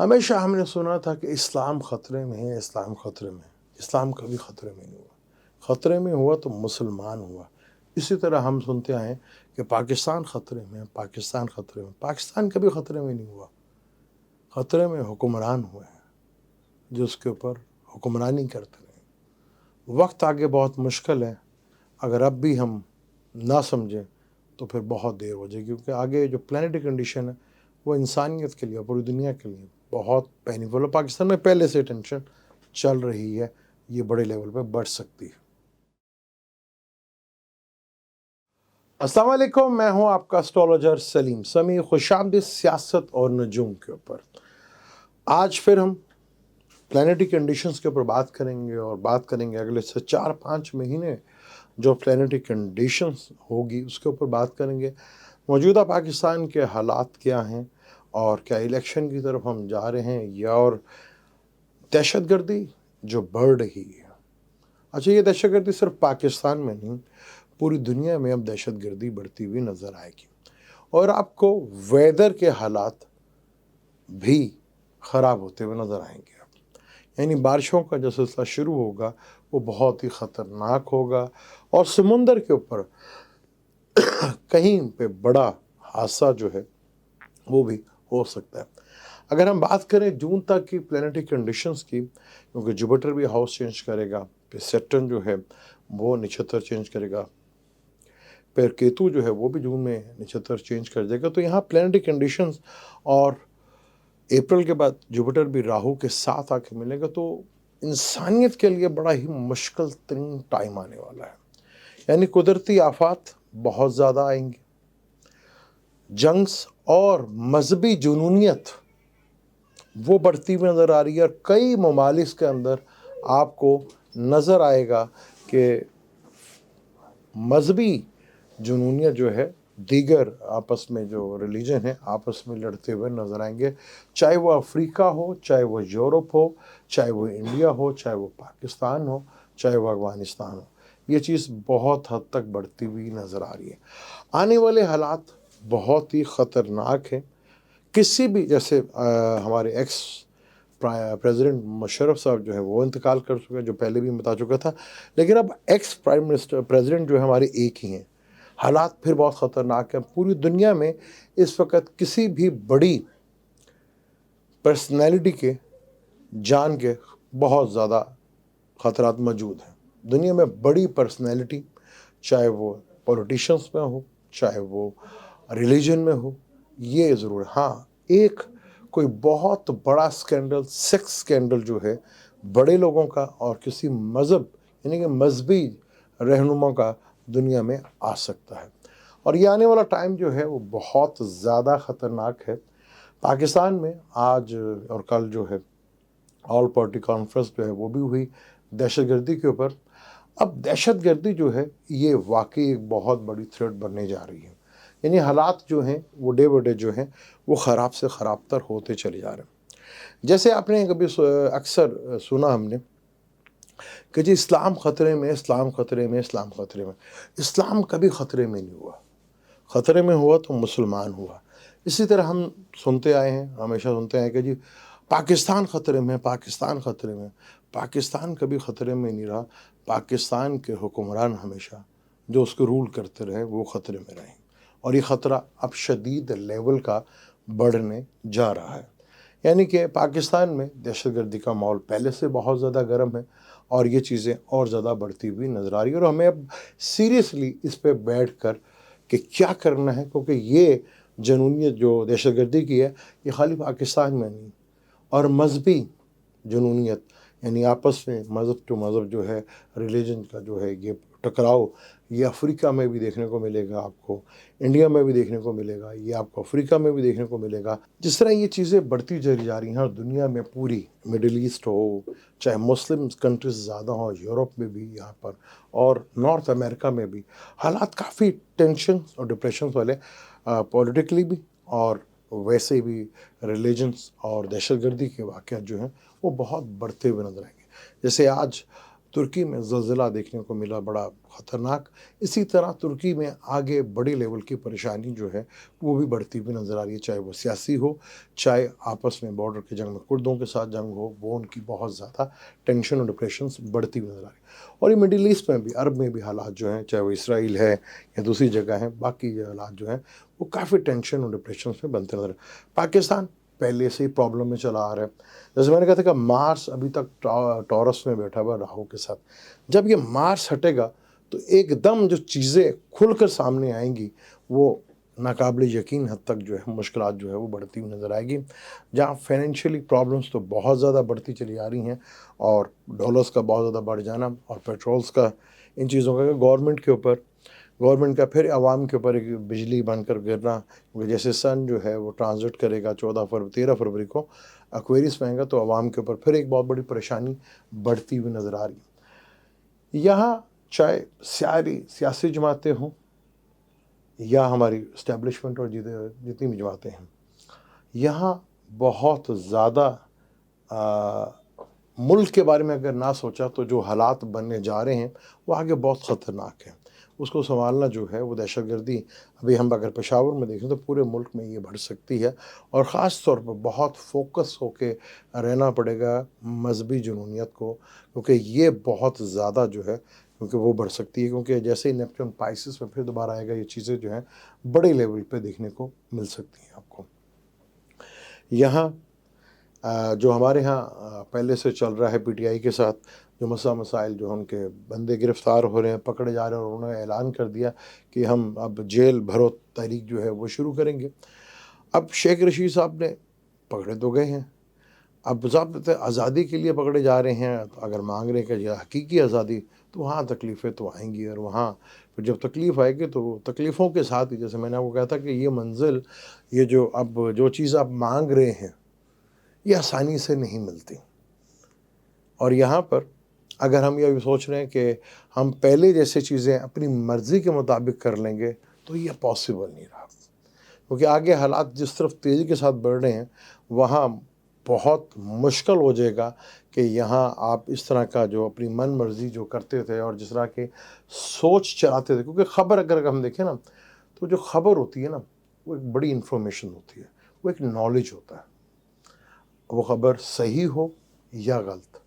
ہمیشہ ہم نے سنا تھا کہ اسلام خطرے میں ہے، اسلام خطرے میں ہے۔ اسلام کبھی خطرے میں نہیں ہوا، خطرے میں ہوا تو مسلمان ہوا۔ اسی طرح ہم سنتے آئے کہ پاکستان خطرے میں ہے، پاکستان خطرے میں، پاکستان کبھی خطرے میں نہیں ہوا، خطرے میں حکمران ہوئے ہیں جو اس کے اوپر حکمرانی کرتے رہے۔ وقت آگے بہت مشکل ہے، اگر اب بھی ہم نہ سمجھیں تو پھر بہت دیر ہو جائے گی، کیونکہ آگے جو پلانیٹری کنڈیشن ہے وہ انسانیت کے لیے، پوری دنیا کے لیے بہت پینیفل ہے۔ پاکستان میں پہلے سے ٹینشن چل رہی ہے، یہ بڑے لیول پہ بڑھ سکتی ہے۔ السلام علیکم، میں ہوں آپ کا اسٹرالوجر سلیم سمیع، خوش آمدید سیاست اور نجوم کے اوپر۔ آج پھر ہم پلانیٹری کنڈیشنز کے اوپر بات کریں گے، اور بات کریں گے اگلے سے 4-5 مہینے جو پلانیٹری کنڈیشنز ہوگی اس کے اوپر بات کریں گے۔ موجودہ پاکستان کے حالات کیا ہیں، اور کیا الیکشن کی طرف ہم جا رہے ہیں، یا اور دہشت گردی جو بڑھ رہی ہے۔ اچھا، یہ دہشت گردی صرف پاکستان میں نہیں، پوری دنیا میں اب دہشت گردی بڑھتی ہوئی نظر آئے گی، اور آپ کو ویدر کے حالات بھی خراب ہوتے ہوئے نظر آئیں گے۔ یعنی بارشوں کا جو سلسلہ شروع ہوگا وہ بہت ہی خطرناک ہوگا، اور سمندر کے اوپر کہیں پہ بڑا حادثہ جو ہے وہ بھی ہو سکتا ہے۔ اگر ہم بات کریں جون تک کی پلانیٹری کنڈیشنز کی، کیونکہ جوپیٹر بھی ہاؤس چینج کرے گا، پھر سیٹرن جو ہے وہ نچھتر چینج کرے گا، پھر کیتو جو ہے وہ بھی جون میں نچھتر چینج کر دے گا، تو یہاں پلانیٹری کنڈیشنز، اور اپریل کے بعد جوپیٹر بھی راہو کے ساتھ آ کے ملے گا، تو انسانیت کے لیے بڑا ہی مشکل ترین ٹائم آنے والا ہے۔ یعنی قدرتی آفات بہت زیادہ آئیں گے، جنگز اور مذہبی جنونیت وہ بڑھتی ہوئی نظر آ رہی ہے، اور کئی ممالک کے اندر آپ کو نظر آئے گا کہ مذہبی جنونیت جو ہے دیگر آپس میں جو ریلیجن ہے آپس میں لڑتے ہوئے نظر آئیں گے، چاہے وہ افریقہ ہو، چاہے وہ یورپ ہو، چاہے وہ انڈیا ہو، چاہے وہ پاکستان ہو، چاہے وہ افغانستان ہو۔ یہ چیز بہت حد تک بڑھتی ہوئی نظر آ رہی ہے۔ آنے والے حالات بہت ہی خطرناک ہیں۔ کسی بھی، جیسے ہمارے ایکس پریزیڈنٹ مشرف صاحب جو ہے وہ انتقال کر چکے ہیں، جو پہلے بھی بتا چکا تھا، لیکن اب ایکس پرائم منسٹر پریزیڈنٹ جو ہے ہمارے ایک ہی ہیں۔ حالات پھر بہت خطرناک ہیں۔ پوری دنیا میں اس وقت کسی بھی بڑی پرسنالٹی کے جان کے بہت زیادہ خطرات موجود ہیں۔ دنیا میں بڑی پرسنالٹی، چاہے وہ پولیٹیشنز میں ہو، چاہے وہ ریلیجن میں ہو، یہ ضرور ہے۔ ہاں، ایک کوئی بہت بڑا سکینڈل، سیکس سکینڈل جو ہے بڑے لوگوں کا اور کسی مذہب یعنی کہ مذہبی رہنما کا دنیا میں آ سکتا ہے، اور یہ آنے والا ٹائم جو ہے وہ بہت زیادہ خطرناک ہے۔ پاکستان میں آج اور کل جو ہے آل پارٹی کانفرنس جو ہے وہ بھی ہوئی دہشت گردی کے اوپر۔ اب دہشت گردی جو ہے یہ واقعی ایک بہت بڑی تھریٹ بننے جا رہی ہے۔ یعنی حالات جو ہیں وہ ڈے بائی ڈے جو ہیں وہ خراب سے خراب تر ہوتے چلے جا رہے ہیں۔ جیسے آپ نے کبھی اکثر سنا ہم نے کہ جی اسلام خطرے میں، اسلام خطرے میں، اسلام خطرے میں۔ اسلام کبھی خطرے میں نہیں ہوا، خطرے میں ہوا تو مسلمان ہوا۔ اسی طرح ہم سنتے آئے ہیں، ہمیشہ سنتے آئے ہیں کہ جی پاکستان خطرے میں، پاکستان خطرے میں۔ پاکستان کبھی خطرے میں نہیں رہا، پاکستان کے حکمران ہمیشہ جو اس کو رول کرتے رہے وہ خطرے میں رہیں، اور یہ خطرہ اب شدید لیول کا بڑھنے جا رہا ہے۔ یعنی کہ پاکستان میں دہشت گردی کا ماحول پہلے سے بہت زیادہ گرم ہے، اور یہ چیزیں اور زیادہ بڑھتی ہوئی نظر آ رہی ہے، اور ہمیں اب سیریسلی اس پہ بیٹھ کر کہ کیا کرنا ہے، کیونکہ یہ جنونیت جو دہشت گردی کی ہے یہ خالی پاکستان میں نہیں، اور مذہبی جنونیت یعنی آپس میں مذہب ٹو مذہب جو ہے، ریلیجن کا جو ہے یہ ٹکراؤ، یہ افریقہ میں بھی دیکھنے کو ملے گا، آپ کو انڈیا میں بھی دیکھنے کو ملے گا، یہ آپ کو افریقہ میں بھی دیکھنے کو ملے گا۔ جس طرح یہ چیزیں بڑھتی چلی جا رہی ہیں، اور دنیا میں پوری مڈل ایسٹ ہو، چاہے مسلم کنٹریز زیادہ ہوں، یورپ میں بھی یہاں پر، اور نارتھ امریکہ میں بھی حالات کافی ٹینشن اور ڈپریشنز والے، پولیٹیکلی بھی اور ویسے بھی ریلیجنس اور دہشت گردی کے واقعات جو ہیں وہ بہت بڑھتے ہوئے نظر آئیں گے۔ جیسے آج तुर्की में ज़लज़ला देखने को मिला बड़ा ख़तरनाक। इसी तरह तुर्की में आगे बड़ी लेवल की परेशानी जो है वो भी बढ़ती हुई नज़र आ रही है, चाहे वो सियासी हो, चाहे आपस में बॉर्डर की जंग में कुर्दों के साथ जंग हो, वो उनकी बहुत ज़्यादा टेंशन और डिप्रेशंस बढ़ती हुई नज़र आ रही है। और ये मिडिल ईस्ट में भी, अरब में भी हालात जो हैं, चाहे वो इसराइल है या दूसरी जगह है, बाकी हालात जो हैं वो काफ़ी टेंशन और डिप्रेशंस में बनते नज़र आ रहे हैं। पाकिस्तान पहले से ही प्रॉब्लम में चला आ रहा है। जैसे मैंने कहा था कि मार्स अभी तक टॉरस में बैठा हुआ राहु के साथ, जब ये मार्स हटेगा तो एकदम जो चीज़ें खुलकर सामने आएंगी वो नाकाबिले यकीन हद तक जो है मुश्किलात जो है वो बढ़ती हुई नज़र आएगी। जहाँ फाइनेंशियली प्रॉब्लम्स तो बहुत ज़्यादा बढ़ती चली आ रही हैं, और डॉलर्स का बहुत ज़्यादा बढ़ जाना और पेट्रोल्स का, इन चीज़ों का गवर्नमेंट के ऊपर, गवर्नमेंट का फिर आवाम के ऊपर एक बिजली बनकर गिरना, क्योंकि जैसे सन जो है वो ट्रांजिट करेगा 13 फरवरी को एक्वेरियस में आएगा, तो आवाम के ऊपर फिर एक बहुत बड़ी परेशानी बढ़ती हुई नज़र आ रही है। यहाँ चाहे सारी सियासी जमातें हों या हमारी इस्टेब्लिशमेंट और जितनी भी जमातें हैं, यहाँ बहुत ज़्यादा मुल्क के बारे में अगर ना सोचा तो जो हालात बनने जा रहे हैं वो आगे बहुत ख़तरनाक है। उसको संभालना जो है वो दहशतगर्दी, अभी हम अगर पेशावर में देखें तो पूरे मुल्क में ये बढ़ सकती है, और ख़ास तौर पर बहुत फोकस होके रहना पड़ेगा मजहबी जुनूनियत को, क्योंकि ये बहुत ज़्यादा जो है, क्योंकि वो बढ़ सकती है, क्योंकि जैसे ही नेपच्यून पाइसिस में फिर दोबारा आएगा, ये चीज़ें जो हैं बड़े लेवल पे देखने को मिल सकती हैं आपको। यहाँ जो हमारे यहाँ पहले से चल रहा है पीटीआई के साथ, जो मसला मसाइल जो उनके बंदे गिरफ़्तार हो रहे हैं, पकड़े जा रहे हैं, और उन्होंने ऐलान कर दिया कि हम अब जेल भरो तहरीक जो है वो शुरू करेंगे। अब शेख रशीद साहब ने पकड़े तो गए हैं, अब ज़ाब्त आज़ादी के लिए पकड़े जा रहे हैं, तो अगर मांग रहे हैं कि यह हकीकी आज़ादी, तो वहाँ तकलीफ़ें तो आएंगी, और वहाँ फिर जब तकलीफ़ आएगी तो तकलीफ़ों के साथ ही, जैसे मैंने आपको कहा था कि ये मंजिल, ये जो अब जो चीज़ आप मांग रहे हैं ये आसानी से नहीं मिलती। और यहाँ पर अगर हम ये सोच रहे हैं कि हम पहले जैसे चीज़ें अपनी मर्ज़ी के मुताबिक कर लेंगे, तो ये पॉसिबल नहीं रहा, क्योंकि आगे हालात जिस तरफ तेज़ी के साथ बढ़ रहे हैं वहाँ बहुत मुश्किल हो जाएगा कि यहाँ आप इस तरह का जो अपनी मन मर्ज़ी जो करते थे और जिस तरह के सोच चलाते थे, क्योंकि ख़बर अगर हम देखें ना, तो जो ख़बर होती है ना वो एक बड़ी इन्फॉर्मेशन होती है, वो एक नॉलेज होता है। वो ख़बर सही हो या गलत,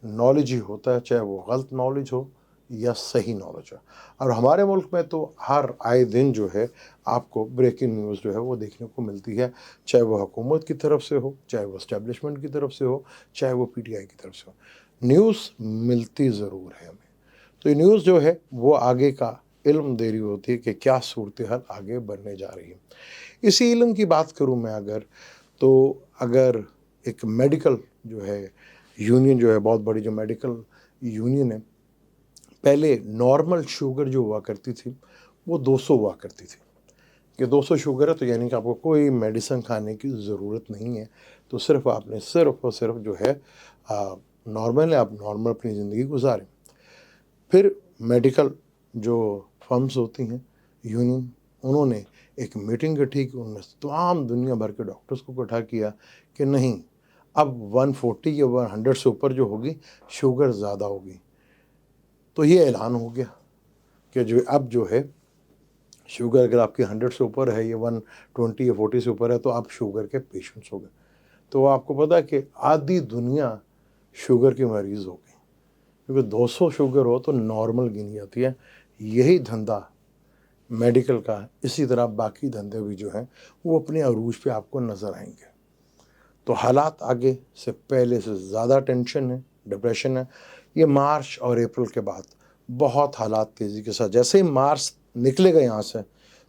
नॉलेज ही होता है, चाहे वो गलत नॉलेज हो या सही नॉलेज हो। और हमारे मुल्क में तो हर आए दिन जो है आपको ब्रेकिंग न्यूज़ जो है वो देखने को मिलती है, चाहे वो हुकूमत की तरफ से हो, चाहे वो इस्टेब्लिशमेंट की तरफ से हो, चाहे वो पीटीआई की तरफ से हो, न्यूज़ मिलती ज़रूर है हमें। तो ये न्यूज़ जो है वो आगे का इल्म दे रही होती है कि क्या सूरत हाल आगे बढ़ने जा रही है। इसी इल्म की बात करूँ मैं अगर, तो अगर एक मेडिकल जो है यूनियन जो है, बहुत बड़ी जो मेडिकल यूनियन है, पहले नॉर्मल शुगर जो हुआ करती थी वो 200 हुआ करती थी, कि 200 शुगर है तो यानी कि आपको कोई मेडिसिन खाने की ज़रूरत नहीं है, तो सिर्फ आपने सिर्फ और सिर्फ जो है नॉर्मल है, आप नॉर्मल अपनी ज़िंदगी गुजारें। फिर मेडिकल जो फर्म्स होती हैं, यूनियन, उन्होंने एक मीटिंग गठी की, उन्होंने तमाम दुनिया भर के डॉक्टर्स को इकट्ठा किया कि नहीं, अब 140 या 100 से ऊपर जो होगी शुगर ज़्यादा होगी। तो ये ऐलान हो गया कि जो अब जो है शुगर अगर आपकी 100 से ऊपर है, या 120 या 40 से ऊपर है, तो आप शुगर के पेशेंट्स हो गए। तो आपको पता है कि आधी दुनिया शुगर की मरीज़ हो गई, क्योंकि 200 शुगर हो तो नॉर्मल गिनी जाती है। यही धंधा मेडिकल का, इसी तरह बाकी धंधे भी जो हैं वो अपने अरूज पे आपको नज़र आएंगे। तो हालात आगे से पहले से ज़्यादा टेंशन है, डिप्रेशन है। ये मार्च और अप्रैल के बाद बहुत हालात तेज़ी के साथ, जैसे ही मार्च निकलेगा यहाँ से,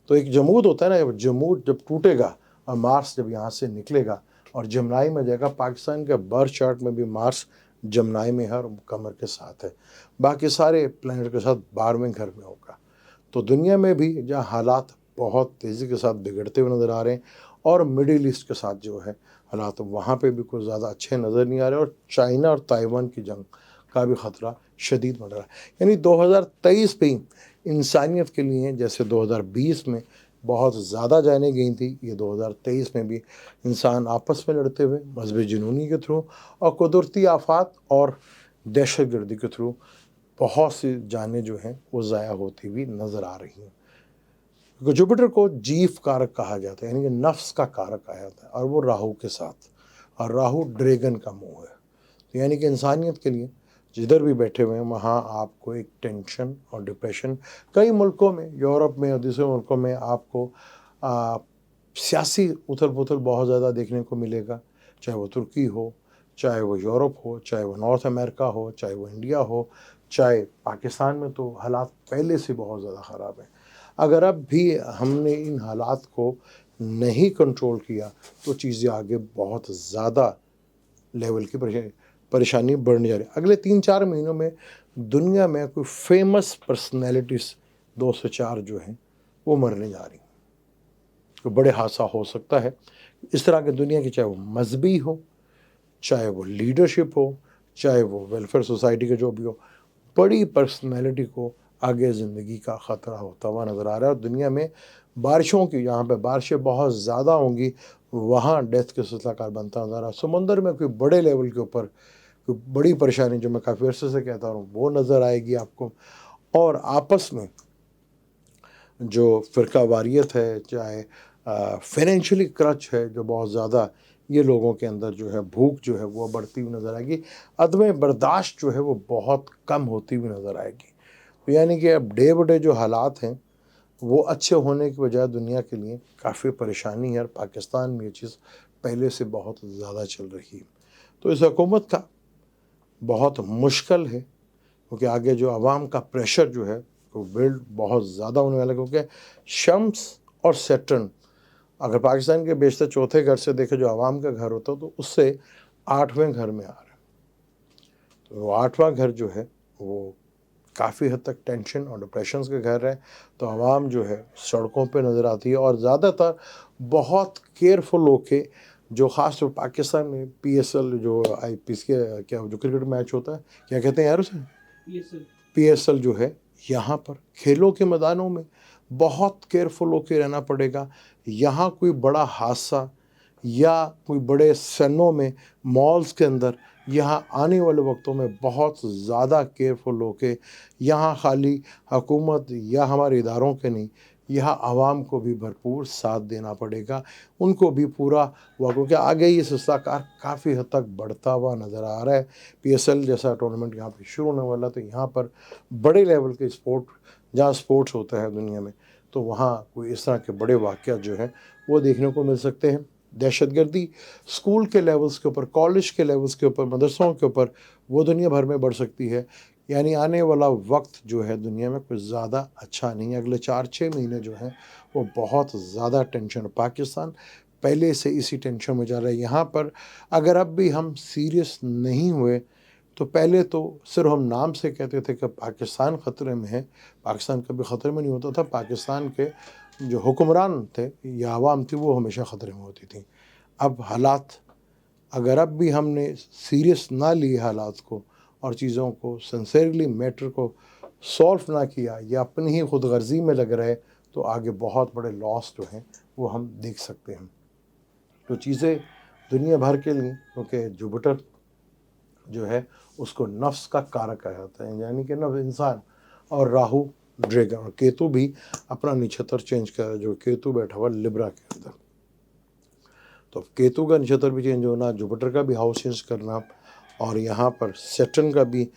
तो एक जमूद होता है ना, जमूद जब टूटेगा और मार्च जब यहाँ से निकलेगा और जमनाई में जाएगा, पाकिस्तान के बर्थ चार्ट में भी मार्च जमनाई में है और कमर के साथ है, बाकी सारे प्लैनेट के साथ 12वें घर में होगा। तो दुनिया में भी जहाँ हालात बहुत तेज़ी के साथ बिगड़ते हुए नज़र आ रहे हैं, और मिडिल ईस्ट के साथ जो है हालात वहाँ पे भी कुछ ज़्यादा अच्छे नज़र नहीं आ रहे, और चाइना और ताइवान की जंग का भी ख़तरा शदीद बढ़ रहा है। यानी 2023 भी इंसानियत के लिए जैसे 2020 में बहुत ज़्यादा जाने गई थी, ये 2023 में भी इंसान आपस में लड़ते हुए मजहबी जुनूनी के थ्रू और कुदरती आफात और दहशत गर्दी के थ्रू बहुत सी जानें जो हैं वो ज़ाया होती हुई नज़र आ रही हैं। क्योंकि जुपिटर को जीव कारक कहा जाता है, यानी कि नफ्स का कारक कहा जाता है, और वो राहु के साथ, और राहु ड्रैगन का मुंह है। तो यानी कि इंसानियत के लिए जिधर भी बैठे हुए हैं वहाँ आपको एक टेंशन और डिप्रेशन, कई मुल्कों में, यूरोप में और दूसरे मुल्कों में आपको सियासी उथल पुथल बहुत ज़्यादा देखने को मिलेगा, चाहे वो तुर्की हो, चाहे वो यूरोप हो, चाहे वो नॉर्थ अमेरिका हो, चाहे वो इंडिया हो, चाहे पाकिस्तान में तो हालात पहले से बहुत ज़्यादा ख़राब हैं। अगर अब भी हमने इन हालात को नहीं कंट्रोल किया तो चीज़ें आगे बहुत ज़्यादा लेवल की परेशानी बढ़ने जा रही है। अगले 3-4 महीनों में दुनिया में कोई फेमस पर्सनैलिटीज़ 2 से 4 जो हैं वो मरने जा रही हैं। तो बड़े हादसा हो सकता है इस तरह की दुनिया की, चाहे वो मजहबी हो, चाहे वो लीडरशिप हो, चाहे वो वेलफेयर सोसाइटी के जो भी हो, बड़ी पर्सनैलिटी को आगे ज़िंदगी का ख़तरा होता हुआ नज़र आ रहा है। और दुनिया में बारिशों की, जहाँ पे बारिशें बहुत ज़्यादा होंगी वहाँ डेथ के सिलसिला बनता नज़र आ रहा है। समुंदर में कोई बड़े लेवल के ऊपर कोई बड़ी परेशानी, जो मैं काफ़ी अर्से से कहता हूँ, वो नज़र आएगी आपको। और आपस में जो फ़िरका वारियत है, चाहे फाइनेंशियली क्रच है जो बहुत ज़्यादा, ये लोगों के अंदर जो है भूख जो है वो बढ़ती हुई नज़र आएगी, अदम बर्दाश्त जो है वो बहुत कम होती हुई नज़र आएगी। तो यानी कि अब डे बाय डे जो हालात हैं वो अच्छे होने की बजाय दुनिया के लिए काफ़ी परेशानी है, और पाकिस्तान में ये चीज़ पहले से बहुत ज़्यादा चल रही है। तो इस हुकूमत का बहुत मुश्किल है, क्योंकि आगे जो आवाम का प्रेशर जो है वो बिल्ड बहुत ज़्यादा होने वाला है। क्योंकि शम्स और सैटर्न अगर पाकिस्तान के बेशतर चौथे घर से देखे जो आवाम का घर होता तो उससे 8वें घर में आ रहा है। तो 8वां घर जो है वो काफ़ी हद तक टेंशन और डिप्रेशन के घर है। तो आवाम जो है सड़कों पे नज़र आती है, और ज़्यादातर बहुत केयरफुल होके, जो ख़ास तौर पाकिस्तान में PSL जो IPC के क्या जो क्रिकेट मैच होता है, क्या कहते हैं यार उसे, PSL जो है, यहाँ पर खेलों के मैदानों में बहुत केयरफुल होके रहना पड़ेगा। यहाँ कोई बड़ा हादसा या कोई बड़े सनों में, मॉल्स के अंदर, यहाँ आने वाले वक्तों में बहुत ज़्यादा केयरफुल होके, यहाँ खाली हुकूमत या हमारे इदारों के नहीं, यहाँ आवाम को भी भरपूर साथ देना पड़ेगा, उनको भी पूरा हुआ, क्योंकि आगे ये सिलसिला काफ़ी हद तक बढ़ता हुआ नज़र आ रहा है। PSL जैसा टूर्नामेंट यहाँ पे शुरू होने वाला, तो यहाँ पर बड़े लेवल के स्पोर्ट, जहाँ स्पोर्ट्स होता है दुनिया में, तो वहाँ कोई इस तरह के बड़े वाक़यात जो हैं वो देखने को मिल सकते हैं। दहशतगर्दी स्कूल के लेवल्स के ऊपर, कॉलेज के लेवल्स के ऊपर, मदरसों के ऊपर, वो दुनिया भर में बढ़ सकती है। यानी आने वाला वक्त जो है दुनिया में कुछ ज़्यादा अच्छा नहीं है। अगले 4-6 महीने जो हैं वो बहुत ज़्यादा टेंशन, पाकिस्तान पहले से इसी टेंशन में जा रहा है। यहाँ पर अगर अब भी हम सीरियस नहीं हुए, तो पहले तो सिर्फ हम नाम से कहते थे कि पाकिस्तान ख़तरे में है, पाकिस्तान कभी ख़तरे में नहीं होता था। पाकिस्तान के जो हुक्मरान थे या आवाम थी वो हमेशा ख़तरे में होती थी। अब हालात, अगर अब भी हमने सीरियस ना लिए हालात को, और चीज़ों को सिंसियरली, मैटर को सॉल्व ना किया, या अपनी ही खुद गर्जी में लग रहे, तो आगे बहुत बड़े लॉस जो हैं वो हम देख सकते हैं। तो चीज़ें दुनिया भर के लिए, क्योंकि जुपिटर जो है उसको नफ्स का कारक कहा जाता है, यानी कि नफ्स इंसान, और राहु ड्रैगन, और केतु भी अपना नक्षत्र चेंज कर, जो केतु बैठा हुआ लिब्रा के अंदर, तो केतु का नक्षत्र भी चेंज होना, जुपिटर का भी हाउस चेंज करना, और यहाँ पर सैटर्न का भी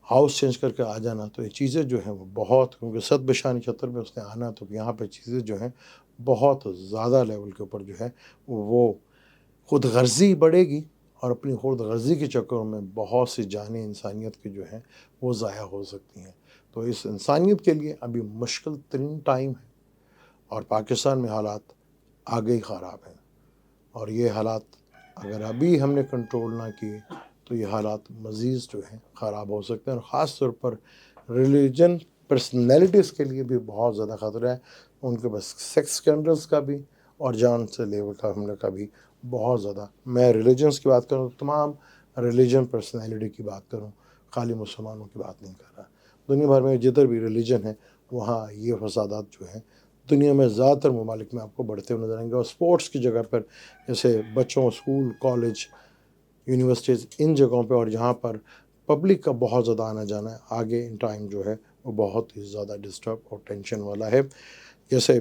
हाउस चेंज करके आ जाना, तो ये चीज़ें जो हैं वो बहुत, क्योंकि सतभिषा नक्षत्र में उसने आना, तो यहाँ पर चीज़ें जो हैं बहुत ज़्यादा लेवल के ऊपर जो है वो खुद गर्जी बढ़ेगी, और अपनी खुद गर्जी के चक्करों में बहुत सी जानें इंसानियत की जो हैं वो ज़ाया हो सकती हैं। तो इस इंसानियत के लिए अभी मुश्किल तरीन टाइम है, और पाकिस्तान में हालात आगे ही ख़राब हैं, और ये हालात अगर अभी हमने कंट्रोल ना किए तो ये हालात मज़ीद जो हैं ख़राब हो सकते हैं। और ख़ास तौर पर रिलीजन पर्सनैलिटीज़ के लिए भी बहुत ज़्यादा ख़तरा है, उनके पास सेक्स स्कैंडल्स का भी और जान से लेवल का हमले का भी बहुत ज़्यादा। मैं रिलीजन्स की बात करूँ, तमाम रिलीजन पर्सनैलिटी की बात करूँ, खाली मुसलमानों की बात नहीं कर रहा। दुनिया भर में जिधर भी रिलीजन है वहाँ ये फसादात जो हैं दुनिया में ज़्यादातर ममालिक में आपको बढ़ते हुए नजर आएंगे। और स्पोर्ट्स की जगह पर, जैसे बच्चों, स्कूल, कॉलेज, यूनिवर्सिटीज़, इन जगहों पे, और जहाँ पर پبلک کا بہت زیادہ آنا جانا ہے آگے ان ٹائم جو ہے وہ بہت ہی زیادہ ڈسٹرب اور ٹینشن والا ہے. جیسے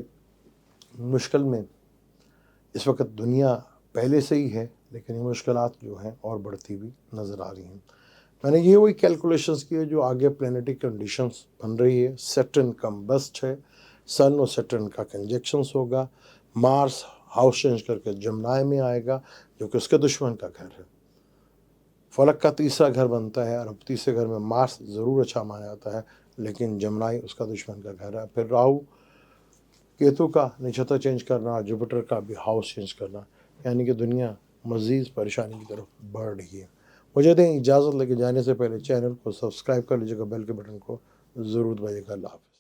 مشکل میں اس وقت دنیا پہلے سے ہی ہے، لیکن یہ مشکلات جو ہیں اور بڑھتی ہوئی نظر آ رہی ہیں. میں نے یہ وہی کیلکولیشنز کی ہے جو آگے پلانیٹری کنڈیشنز بن رہی ہے. سیٹرن کم بسٹ ہے، سن اور سیٹرن کا کنجیکشنز ہوگا، مارس ہاؤس چینج کر کے جمنائے میں آئے گا جو کہ اس کے دشمن کا گھر ہے. فلک کا تیسرا گھر بنتا ہے، اور تیسرے گھر میں مارس ضرور اچھا مانا جاتا ہے، لیکن جمنائی اس کا دشمن کا گھر ہے. پھر راہو کیتو کا نچھتا چینج کرنا، جوپیٹر کا بھی ہاؤس چینج کرنا، یعنی کہ دنیا مزید پریشانی کی طرف بڑھ رہی ہے. مجھے دیں اجازت، لے کے جانے سے پہلے چینل کو سبسکرائب کر لیجیے گا، بیل کے بٹن کو ضرور دبائیے گا. اللہ حافظ.